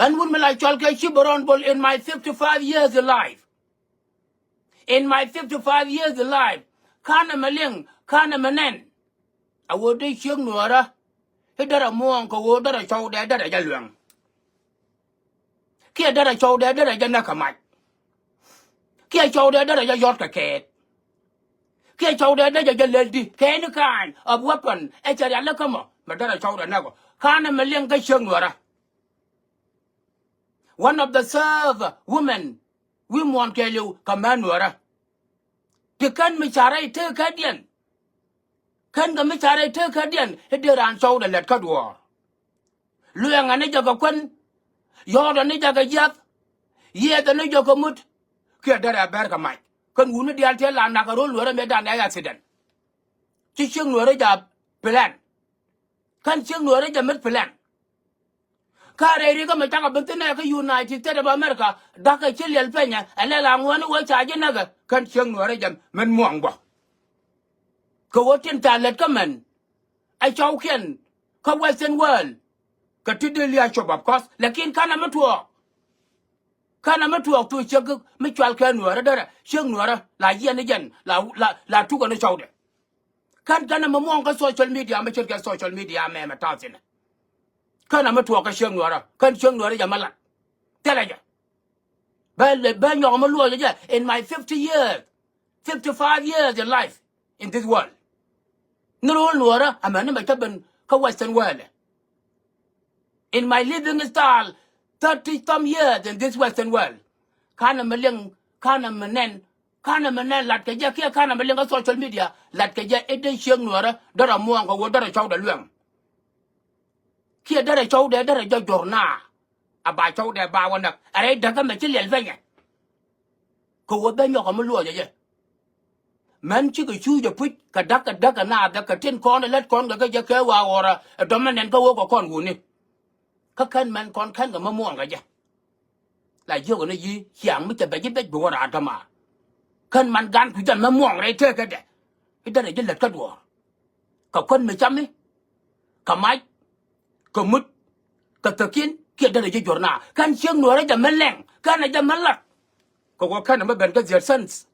And when me like chalke chibaron bol in my 55 years alive. In my 55 years alive, kana maling, kana manen. I would do young nuara. He did a more uncle would that I showed that I jalung. Kia that I showed that I janakamite. Kia showed that I yorka cat. Kia showed that I lady, any kind of weapon, actually I look but that I showed another. Kana maling ka young nuara. One of the serve women, we want tell you, command nuara. The can me chare take Kadian. Can the Michare take Kadian, hit the ran show the let cut war. Luang and Nijaga Quen, you're the Nijaga Yap, ye the Nijaga Mut, Kiadara Bergamite. Can wound the Altel and Nakarul were made an accident. Chishing Noreja plan. Can Ching Noreja met plan. Kare Riga Mataka Bentanaka United States of America, Daka Chilian Pena, and Elang one watch Ajanaga, can Ching Noreja men Mwangwa. Kawatin Talet Kaman. I choke in. Ka Western world. Ka Tidilia shop of course. Lakin kana matua. Kana matua to Chug, Mitchell Canwara, Shungwara, La Yen again, La took on the shoulder. Can't kana Mamonga social media, mature social media, ma'am, a thousand. Kana matua Shungwara, can Shungwara Yamala. Tell ya. Ben your Malua in my 50 years, 55 years in life in this world. No, Nora, I'm a number Western world. In my living style, 30-some years in this Western world. Kana maling, kana manen, latkaja, kia kana maling social media, latkaja, eden sheng Nora, dara muanga, wo dara chow the luang. Kia dara chow de dara jorna. Aba chow de bawanak, are daga machilian venya. Ko ben yo kamulu ya. Man chick a chew your put, kadaka na, the tin corner, let corn the Gajakewa or a dominant go over corn wounded. Kakan man con can the Mamonga. Like you gonna ye, young Mr. Baggy Bora Atama. Can man gun to the Mamong, right? Take it. It doesn't get the cut war. Kakun me chummy? Kamite? Kamut? Katakin? Get the Jorna. Can she know the Melang? Can I the Malak? What kind of a your sons?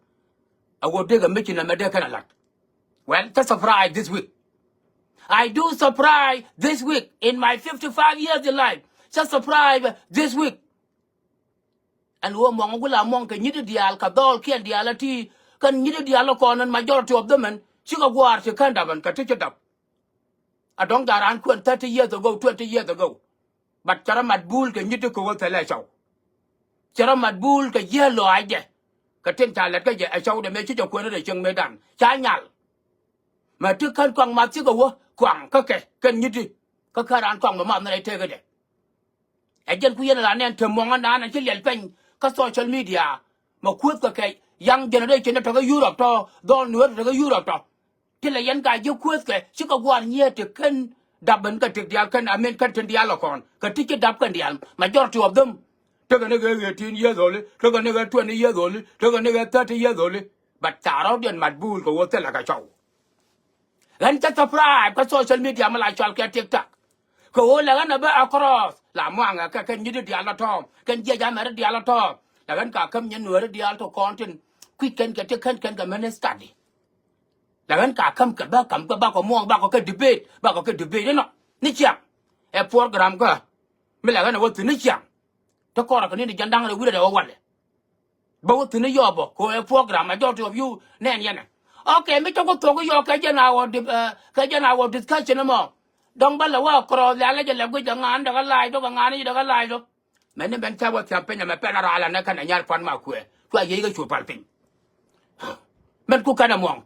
I will dig a making a Medican a lot. Well, that's a surprise this week. I do surprise this week in my 55 years of life. Just surprise this week. And one will among can you the alcadol can the ality can you the alacon and majority of them and sugar war she can't have and can teach it up. I don't got 30 years ago, 20 years ago. But Charamat Bull can you take over the lesson. Charamat Bull can yellow idea. Katin Talet, I showed the message of Queen Young Madame. Chanyal. My two can't come much ago. Quang, can you do? Kakaran Kong, the mom that I take it. Again, we are an to Mongan and Chilean Pen, social media. Makuka, young generation to Europe, don't know to Europe. Till a young guy, you quit, she got 1 year to can Dublin, Katikan, I mean, Catan Dialocon, Katika Dapkandian, majority of them. Took a nigger 18 years old, took a nigger 20 years old, took a nigger 30 years old, but Tarodian Madbull go water like a show. Then just a pride, because social media, I shall get TikTok. Go on across. La Manga can you do the alatom, can get a married the alatom. La Venka come in the alto content, quick can get a can come and study. La Venka come back or more back of debate, you know. Nichia, a program girl. Milagana was to Nichia. To call a Canadian Jandang with a wallet. Both in the Yobo, who a program, majority of you, Nan. Okay, me talk to you, Kajan, discussion more. Don't bala walk or the alleged language and a lie, dog and any dog alive. Many men tell what campaign and a penal and a can and yard for Marque, to a year to palping. Men cook and among.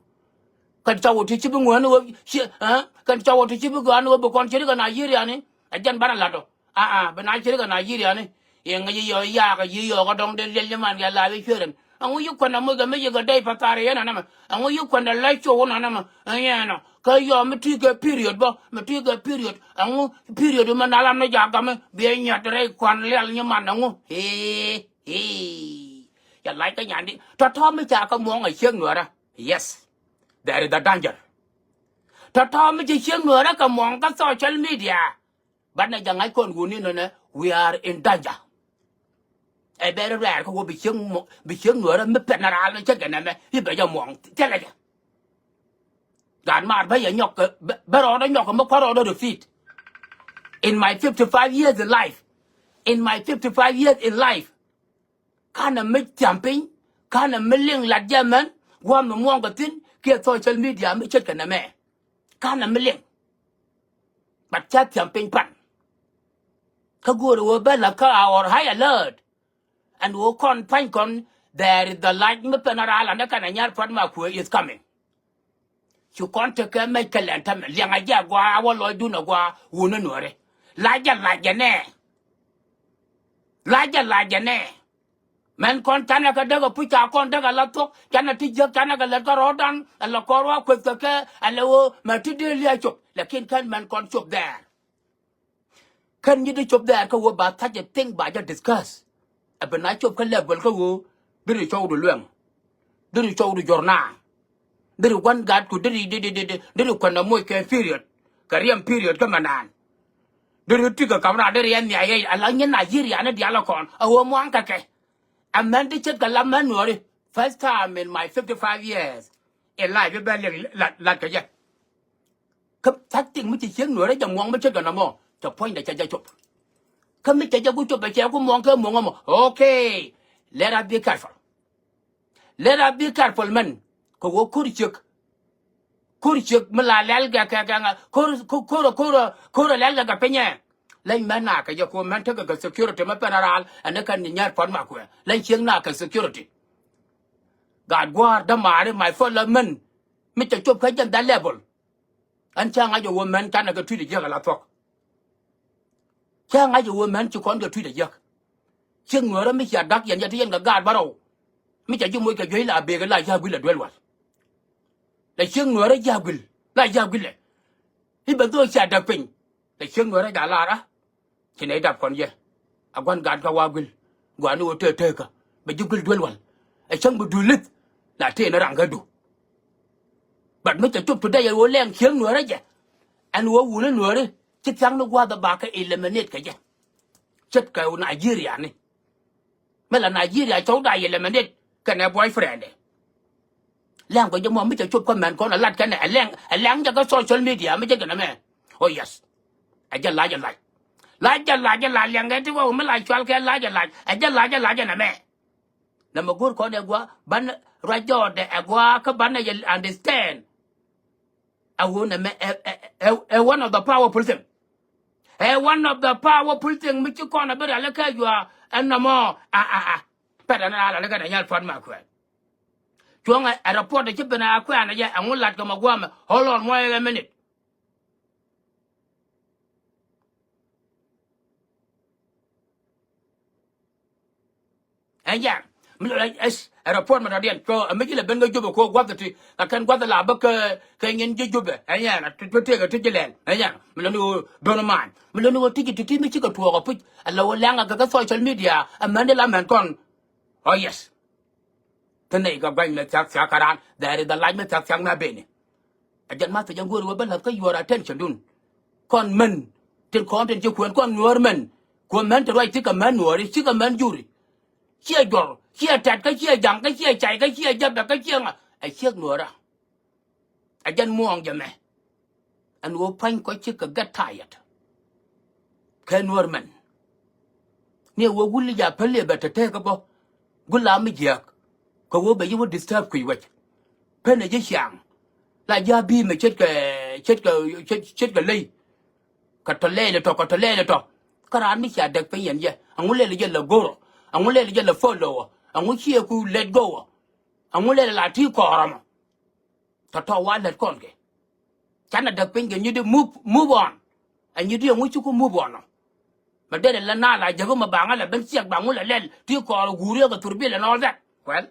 Can show to chip one over, can show to chip one over consider Nigerian, a Jan Baralato. But Nigeria Nigerian. Yang yo ya ka yi yo ko dong de le man ya la bi cheren an yu kwana mo ga me ga dai patare yana na an yu kwana la cho na na yana ka yo me ti ga period ba me ti ga period an period man ala me ja ga me bi nya tre kwan le nya man an ya lai ka nyan di to me ja ka mo ngai chen nữa da yes there is the danger to me ji chen nữa da ka mo ka social media ban na ja ngai kon gu ni ne we are in danger. I better rare ko be chung no me penara le check na me hi be mong tell ya gan mar ba ya nyok ba ro do nyok mo ko ro do defeat in my 55 years in life. In my 55 years in life, kana me jumping, kana me ling la jaman, wa me mo ngatin ke social media me check na me. Kana me ling. But chat jumping pan. Ka go to ba la ka or high alert. And wo kon pan kon there is the light me penara la na kana nyar pan ma ku is coming. You can't take a make a lantern, young idea, go our Lord do no go, woo no re. Laja ne. Laja ne. Men kon tana ka daga pucha kon daga lato, kana tija kana ka laka rodan, and la korwa kweka, and lo matidi liachop, lakin kan man kon chop there. Can you chop there ka wo ba touch a thing by your discuss? A benachop ka level ka wo, did it show the lung, did it show the jorna. There is one God could did kana moy ke period. Kariam period kamanan. There you take a camera there and I along Nigeria and dialocon. A woman kake. A man did check the laman first time in my 55 years. In life you barely like a jet. Come tacting which is young no rate and one much no more. To point the chop. Come make a good job by Jacob Monka Mongo. Okay. Let us be careful. Let us be careful, man. Ko wo kurchuk mala lalga ka kora lalga ka penya lai mana ka ko man ta ga security ma federal an kan ni nyar pon ma ko lai chiang na ka security god war da mare my fellow men mi ta chop ka jan da level an changa jo wo man kan ga tu de ga la tok changa jo wo man chu kon ga tu de ga chiang ngora mi ya dak yan ya tien ga god baro mi ta ju mo ka gei la be ga la ya bi la dwel wa la chiang ngora ya bil la ya bil le hi ba do cha da pin la chiang ngora da la ra chi nei dap kon ye a gon gan ka wa bil gwa no te ka ba ju bil dwel wal a chang bu du lit la te na rang ga du but mi ta chup today wo leng chiang ngora je an wo wu le ngora chi chang no gwa da ba ka eliminate ka je chet ka Nigeria ni mela Nigeria chau da eliminate ka na boyfriend lang ko mo mi chup ko man ko na lat ka na lang ja ka social media mi je ka na me oh yes a ja la lang ga ti wo mi la chwal ka la a ja na me na mo gur ko de gwa ban rajo de agwa ka ban ya understand I want one of the powerful thing one of the powerful thing mi ko na be la ka you and no more pero na la ga na yal fon ma ko chuang a report de chipena kwa na ya angun lat ka magwa hold on wait a minute and yeah a report ma dien ko a mi le ben ga jubo ko gwa ti ka kan gwa la ba ka ngin jube and yeah na te ga tijilen and yeah mi lo no don man mi lo no tiji ti mi chi ka tuo ko pu a lo langa ga social media a man de la man kon oh yes Tene ga bang na chak chakaran there is the light me chak chang na bene ajan ma to jang guru ba la ka your attention dun kon men tin kon tin ji kwen kon nuor men ko men to right ka men nuor chi ka men juri chi gor chi tat ka chi jang ka chi chai ka chi jab da ka chi nga a chi nuor ajan muong ja me an wo pan ko chi ka get tired ka nuor men ne wo guli ja pele ba te ka bo gula mi jak ko wo be you disturb ku wet pen je xiang la ya bi me chết cái lei ka to le to karan mi cha de pe yen je angule le je le go angule le je le follow anguchi ku let go angule la ti ko ram to wa let kon ke chana de pe nge you move on and you do anguchi ku move on ma de la na la je go ma ba nga la ben siak ba ngule le ti ko gure ga turbi le no that well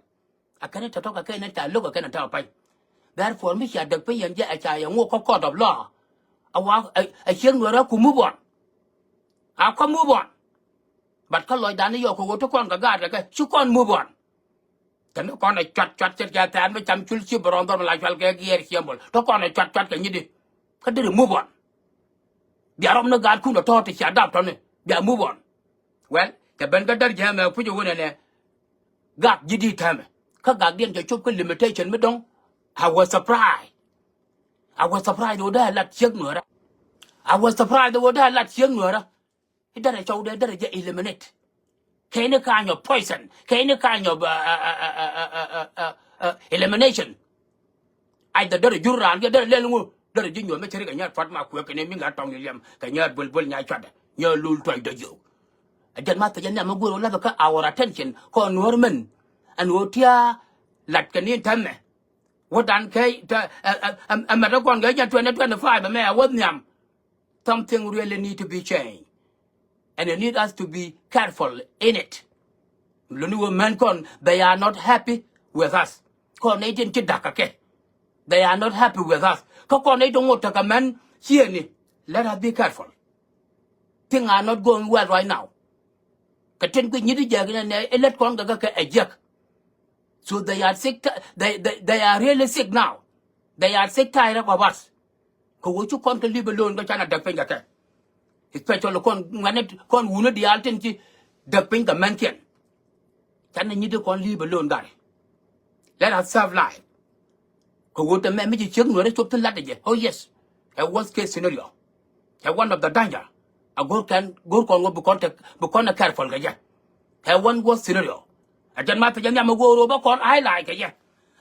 akane to ka ke na ta lo ka na ta pa therefore mi cha de pe yen je a cha yang wo ko of law awa a chen ngora ku move on a ko move on but ka loy dan yo ko to kon ka ga ka chu kon move on kan ko na chat chat ja tan ma cham chul chi bron don la chal ke gier chiembol to kon na chat ka ni di ka de move on biarom na ga ku no to ti cha dap to ne bia move on well the ben ga dar jam ku ju wona ne gak jidi tame ka gak dien cho chup ko limitation me dong I was surprised do da lat chek no ra I was surprised do da lat chek no ra da cho da je eliminate kaine kind of poison kaine kind of elimination ai da juran ga da lelu da jinyo me chere ga nyat fat ma ku ke ne mi ga tong yem ka nyat bul nya chwada nya lul toy da yo ajan ma ta janna ma goro la ka our attention ko norman and wotia lat ka ni tamme wodan kai am ma kon ga 2025 ba me awod nyam something really need to be changed and you need us to be careful in it lunu men kon they are not happy with us kon ne tin chidaka ke they are not happy with us kon ne don't taka men here ni let us be careful things are not going well right now ka tin ku nyidi jagina ne elet kon ga ka ejek so they are sick they are really sick now they are sick tired of us ko wo chu kon ka libe lon ga chana dak penga ka especially kon ngane kon wuno di alten ci dak penga men ken chana nyidi kon libe lon gari let us serve life ko wo te me mi ci no re chop lat de oh yes a worst case scenario a one of the danger a go kon go bu kon careful ga ja a one worst scenario a jan ma ta jan ma go ro ba kon ai lai ga ja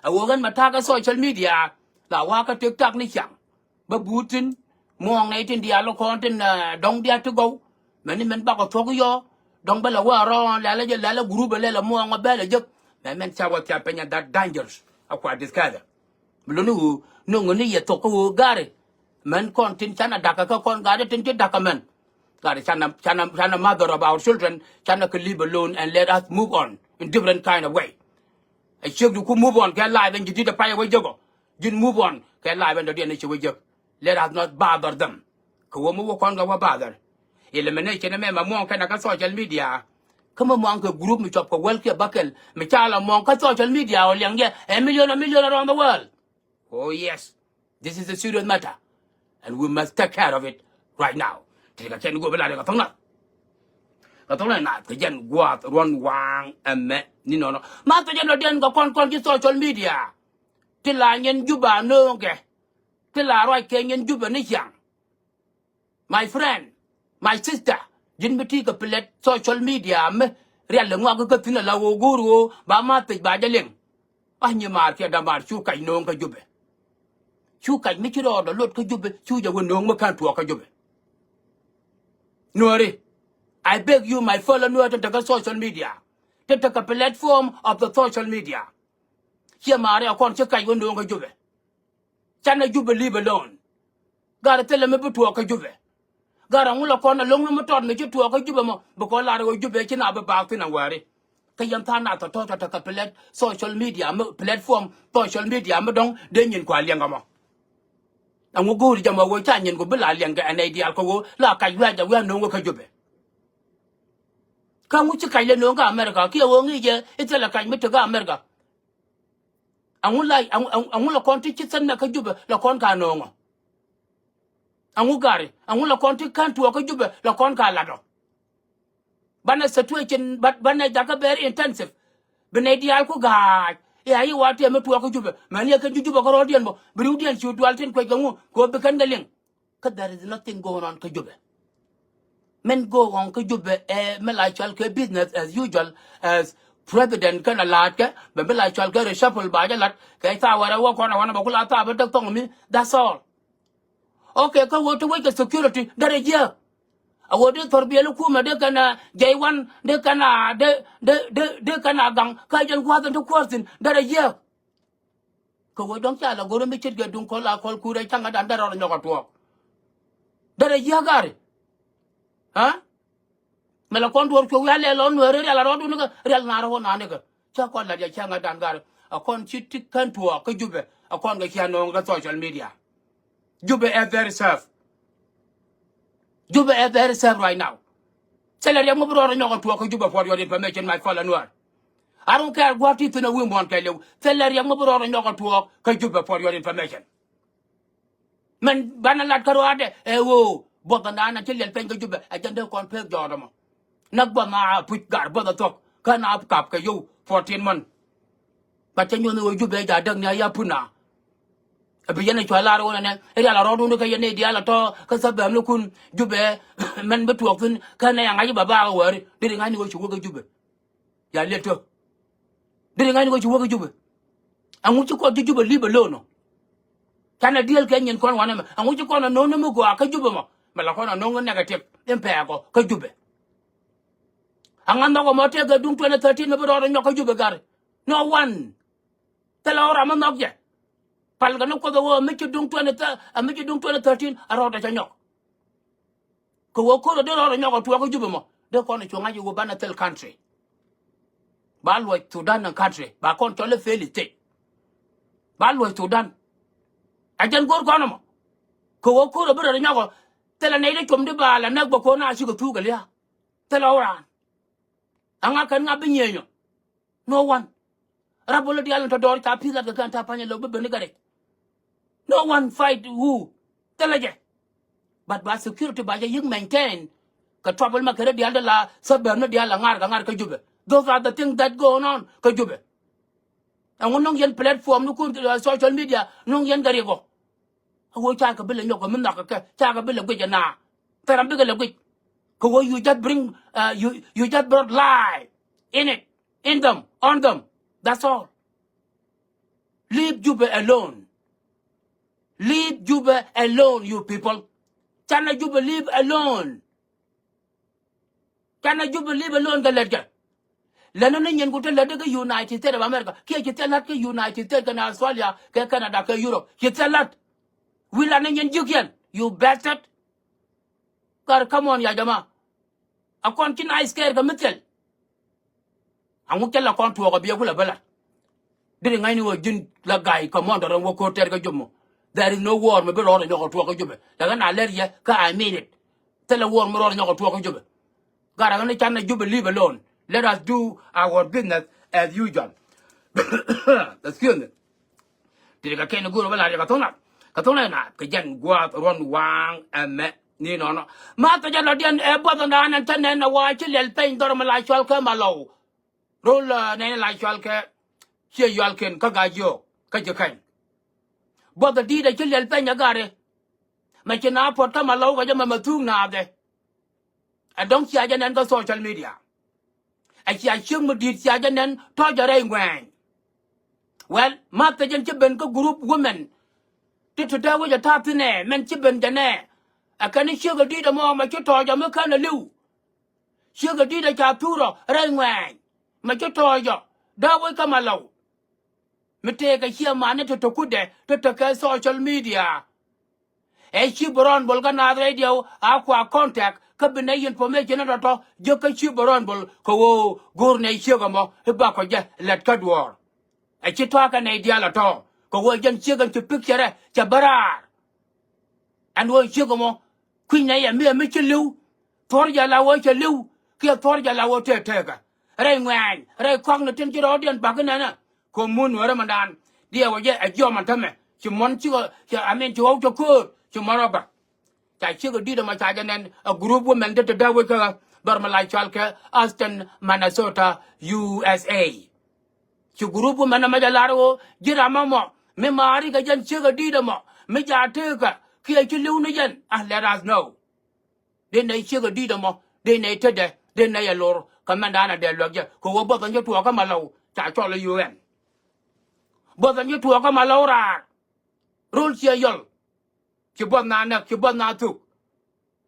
a wo gan ma ta ka social media la wa ka tiktok ni chang ba butin mong nei tin dia lo kon tin dong dia to go men ba ko to yo dong ba la wa ro la group la mong ba la jek men cha wa cha penya that dangerous akwa discard blunu no ngoni ye to ko gare men kon tin chana daka ka kon gare tin tin daka men gare chana mother of our children chana can live alone and let us move on in different kind of way I should you could move on can live and you did the pay way jogo you move on can live and the day we let us not bother them ko mo kon ga wa bother elimination me ma mo kan ka social media kama mo ka group mi chop ko wel ke bakel mi chala mo ka social media o liang ye a million around the world. Oh yes, this is a serious matter, and we must take care of it right now. Take a chen go bela ka tong na ka jen guat ron wang emme ni no ma ta jen no den ka kon ki social media ti la nyen juba no ke ti la roi ke nyen juba ni yang my friend my sister jin beti ka pelet social media me real ngwa ka tin la wo guru ba ma te ba jaleng anya mar ke da mar chu kai no ka jube chu kai mi chiro do lot ka jube chu ja won ma kan to ka jube nori I beg you my fellow no to take social media to take a platform of the social media here mare akon chu kai won ka jube chana jube leave alone gara tele me bu to ka jube gara ngula kon long mo tot me chu to ka jube mo bu ko la ro jube china ba tin wari ka yam ta na to ka plat social media platform social media mo dong de nyin kwa lianga mo angu go ri jama wo cha nyin go bela lianga an idea ko wo la ka ywa ja wa no ka jube ka mu chi kai le no ga America ki wo ngi je itela ka mi to ga America angu la kon ti chi san na ka jube la kon ka no ngo angu gari angu la kon ti kan to ka jube la kon ka la do bana situation bana jaga very intensive bene dial ko ga ya yi wati me to ko jube mani ka jube ko rodian bo briudian chu dualten ko gangu ko be kan galeng ka there is nothing going on ka jube men go on ka jube me la chal ke business as usual as president kana lat ke be la chal ke reshuffle ba jalat ka ta wara wa ko na wana ba kula ta ba dak tong mi that's all okay ka wo to wait the security dare je awodi torbielu kuma de kana jaywan de kana de kana gang ka jan kwadan to kwasin dare ye ko wo don chala goro mi chit ge dun ko la kol kure changa dan daro nyoko to dare ye gari ha mela kon dor ko yale lon no re ala rodu nga real na ro na ne ga cha ko la ja changa dan gari akon chit kan to ko jube akon ga kiano ga social media jube e very safe Juba is very sad right now. Salary I'm abroad and you're to Juba for your information, my fellow noir. I don't care what if in a woman tell you. Salary I'm abroad and you're to Juba for your information. Man, Banalat Karade, wo, Botanana, Chilean Penga Juba, I can do compare Jordan. nak ba na put gar ba da tok kana kap ka yo 14 man ba cha nyu no jube ja dang nya ya puna abi yana chwa la ro na e ala ro du ka yene dia la to ka sa ba no kun jube men ba tuok tin kana ya ngai ba ba wa ri de ngai ni go chu ga jube ya le to de ngai ni go chu ga jube angu chu ko jube li ba lo no kana deal ka nyen kon wana angu chu ko no no mo go ka jube mo la ko no ngo negative empe ko ka jube anganda ko mo te ga dung 2013 me ba ro nyo ka jube gar no one tela ora ma nok je pal ga no ko do me ci dung 2013 aro da chanyo ko wo ko do ro nyo ko to ko jube mo de ko no chonga ji go bana tel country ba lo Sudan na country ba kon to le felite ba lo Sudan ajan gor ko no mo ko wo ko do ro nyo ko tela nei de chom de ba la nak ba ko na shi ko tu ga ya tela ora anga kan nga binyenyo no one rabolo di alon to dor ta pizza ga kan ta panya lo be ni gare no one fight who teleje but ba security ba you maintain ka trouble ma kare di alda la saber no di ala ngar ka jube those are the things that go on ka jube and nong yen platform no kun social media nong yen gare go wo cha ka bele nyoko min na ka cha ka bele gwe na taram be le gwe ko you just bring you just brought lie in them on them. That's all. Leave Juba alone. Leave Juba alone, you people. Chana Juba leave alone. Chana Juba leave alone the ledger. Leno ni nyen kutel ledger United States of America. Kia kitelat ke United States ke Australia ke Canada ke Europe. Kitelat. Wila ni nyen jukian. You bastard. Come on ya jama. Akon kin ice care ke mitel. Angu kela kon tuwa ka biya kula bala. Diri ngai ni wo jin la gai commander wo ko ter ka jomo. There is no war me be ro nyoko tuwa ka jobe. Daga na lerye ka I mean it. Tell a war me ro nyoko tuwa ka jobe. Gara ngani chana jobe leave alone. Let us do our business as usual. Excuse me. Diri ka kene guro bala ka tona. Ka tona na ka jan gwa ron wang ame ni no no. Ma ta jan odian e bo na nan tan na wa chi lel pen dor ma la chwal ka malo. Rol ne la chwal ka che yal ken ka ga yo ka je kan bo da di da che lel pen ya gare ma che na po ta ma lo ga ma tu na de a dong chia ja nan ka social media a chia chung mu di chia ja nan to ja rai ngwan well ma ta jen che ben ko group women ti to da wo ja ta ti ne men che ben ja ne a kan che ga di da mo ma che to ja ma kan na lu che ga di da cha tu ro rai ngwan ma che to ja da wo ka ma lo Mete ka here mane to kude to ka social media. E chi boron bol ka na radio akwa contact ka bine information na to jo ka chi boron bol ko wo gur ne chi ga mo he ba ko je let ka dwor. E chi to ka ne dia la to ko wo jen chi ga chi picture cha barar. An wo chi ga mo kuin ne ya me chi lu tor ja la wo chi lu ki tor ja la wo te ka. Re ngwan re kwang no tin chi ro dian ba ka na ko mun wara mandan dia waje a jo man tame ci mon ci amen ci waw to ko ci maraba ta ci go dida ma ta janen a group women de da we ka bar ma la chalke Austin Minnesota USA ci group women ma jalaro jira mamo me mari ga jan ci go dida mo me ja te ka ki ci lu ne jan let us know de ne ci go dida mo de ne te de ne ya lor ka mandana de logje ko wo bo tan jo to ka malaw ta cho le UN Bodan you to a malora. Rule here yol. Kibona, Kibona too.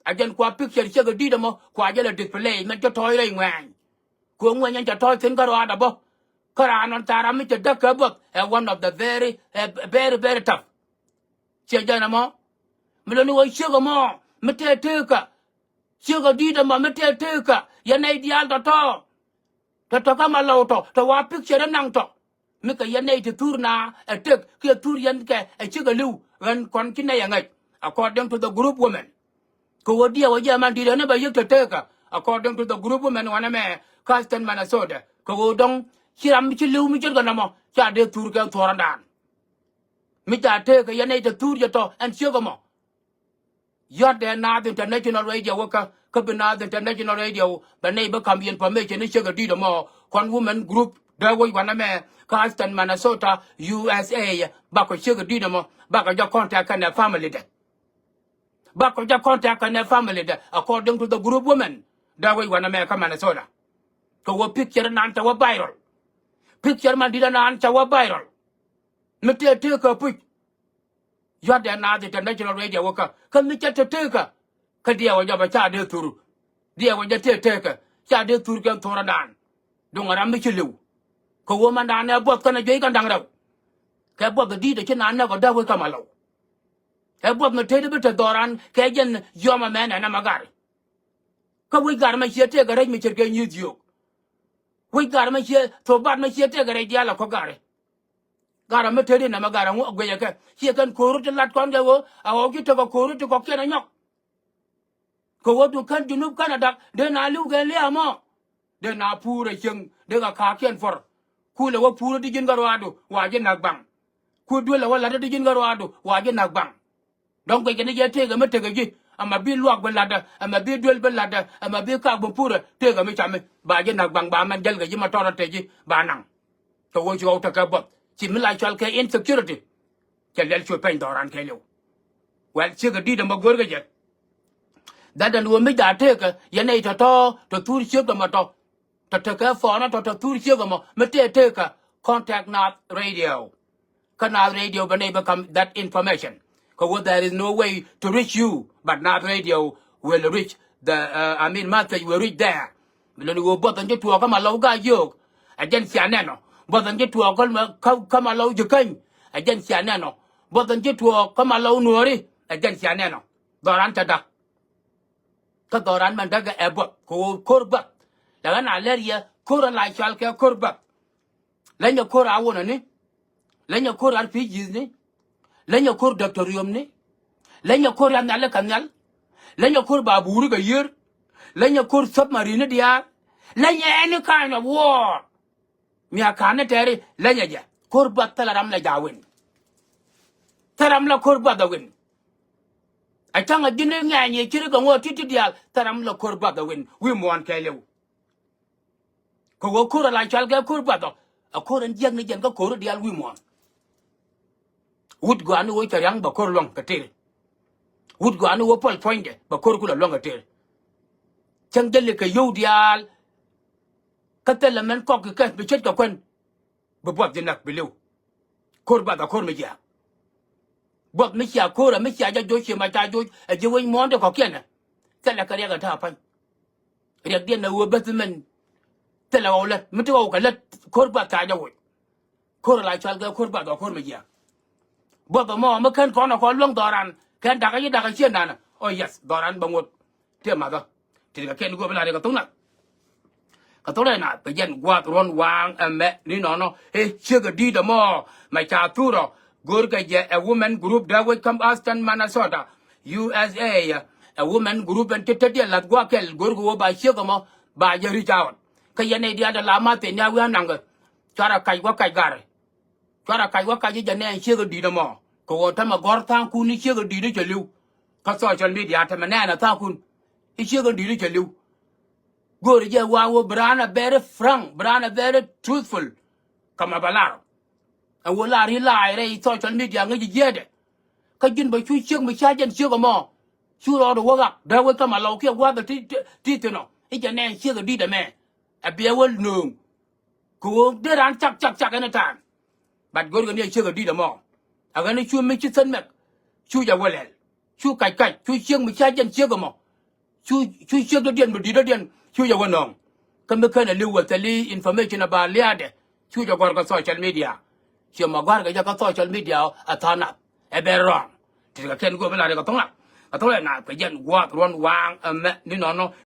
Again, qua picture sugar didamo, qua yellow display, make your toiling wang. Go when you toy finger or other. Koran on Taramita Ducker book, and one of the very tough. Chajanamo. Melano sugar more, Mete Tuka. Sugar didamo, Mete Tuka. Yanay the other tall. To Tokama Loto, to our picture and Nangto. Mika yanay to turna a tuk ki turian ke a chigalu when continue according to the group women. Kodia wajaman did never you to take according to the group women one me Austin Minnesota. Ko dong hiram chilu michiganamo cha de turka torandan. Mita take a yanay to tur yato and sugamo. You're there not international radio worker kabina the international radio but neighbor come information is sugar did more con woman group there was one man Carlton Minnesota USA back with sugar did more back of your contact and their family there back of your contact and their family there according to the group woman there was one America Minnesota so a picture and answer was viral picture man didn't answer was viral Mete take a put you are now the international radio worker come me chat to take a kadia wa jaba cha de turu dia wa jate take cha de turu kan tora dan donga ram mi chilu ko wo man dan na bot kana jey kan dang raw ka bot di de china na ko da wo kamalo ka bot no tede bit doran ka jen yoma man na magar ka wi gar ma chete ga rej mi cherke nyudio wi gar ma che to bat ma chete ga rej dia la ko gare gara ma tede na magara ngo gwe ka che kan koru te lat kon ga wo a wo ki to ko koru to ko kena nyok ko wo tu kan junub Canada de na lu ga le amo de na pure cheng de ga ka ken for ku le wo pure di jin garo adu wa je nak bang ku du le wala de jin garo adu wa je nak bang donc ke ne je te ga mate ga ji ama bi luak belada ama bi duel belada ama bi ka bo pure te ga mi chame ba je nak bang ba man jel ga ji ma tora te ji ba nang to wo jo ta ka bot chi mi lai chal ke insecurity ke lel chu pen doran ke lu well che ga di de ma gor ga je that and we make that take ya nei to tur chip the moto to take for na to tur chip mo me take contact not radio canal radio but never become that information because there is no way to reach you but not radio will reach the I mean message will reach there lo ni go bot an tu ka ma lo ga yo agency aneno bot an tu ka ma lo ju kan agency aneno bot an tu ka ma lo nuori agency aneno doran ta da ka doran man daga ebot ko korbat daga na leria kora la chal ke korbat lenya kora awona ni lenya kora rpgs ni lenya kor doctorium ni lenya kor ya nale kanal lenya kor baburu ga yer lenya kor submarine dia lenya any kind of war mi akane tere lenya ja korbat talaram la jawin taram la korbat da win I tell a dinner and ye chiri go titi dial taram la kurbada win we mon kelew ko kura la chalga kurbada a koran jang ni jang ko kura dial we mon would go anu wo tayang ba kor long katir would go anu wo pol point ba kor kula long katir chang dele ka yo dial katel men ko ka be chet ka kwen ba bot dinak bilu kurbada kor me ja bot mi chia kora mi chia ja jo chi ma ta jo e je wen mon de ko ken te la ka ya ga ta pa ri ak den na wo betmen te la wala mi to ko la kor ba ta ja wo kor la chal ga kor ba do kor mi ja bot mo ma kan ko na ko long doran kan da ga chen na oh yes doran ba ngot te ma ga te ga ken go bla de ga tung na ka to le na pe yen gwa ron wang me ni no e che ga di da mo ma cha tu ro Gorga a woman group that would come Austin, Minnesota, USA, a woman group and Titadia Latguakel, Gorgo by Shigamo, by Jerry Town. Kayane the other Lama, the Nawananga, Chara Kaiwaka Gare. Chara Kaiwaka Jane and Sugar Didamo. Kawatama Gortan Kuni Sugar Didichalu. Social media Tamanana Takun. He Sugar Didichalu. Gorja Wawo Brana very frank, Brana very truthful. Kamabalaro. A wala ri lai re social media ngi jede ka jin ba chu chieng mi cha jen chieng mo chu ro do wa da wa ka ma lo ke wa da ti no e ja ne chieng di da me a be wa nu ko de ran chak na tan bat gor ga ne chieng di da mo a ga ne chu mi chi san me chu ja wa le chu kai chu chieng mi cha jen chieng mo chu chieng do dien di da dien chu ja wa no ka me ka na lu wa tali information about liade chu ja gor ga social media She magwar ga ka social media atana e be wrong ti ga ken go bela ga tonga atola na pe jen gwa ron wang ni no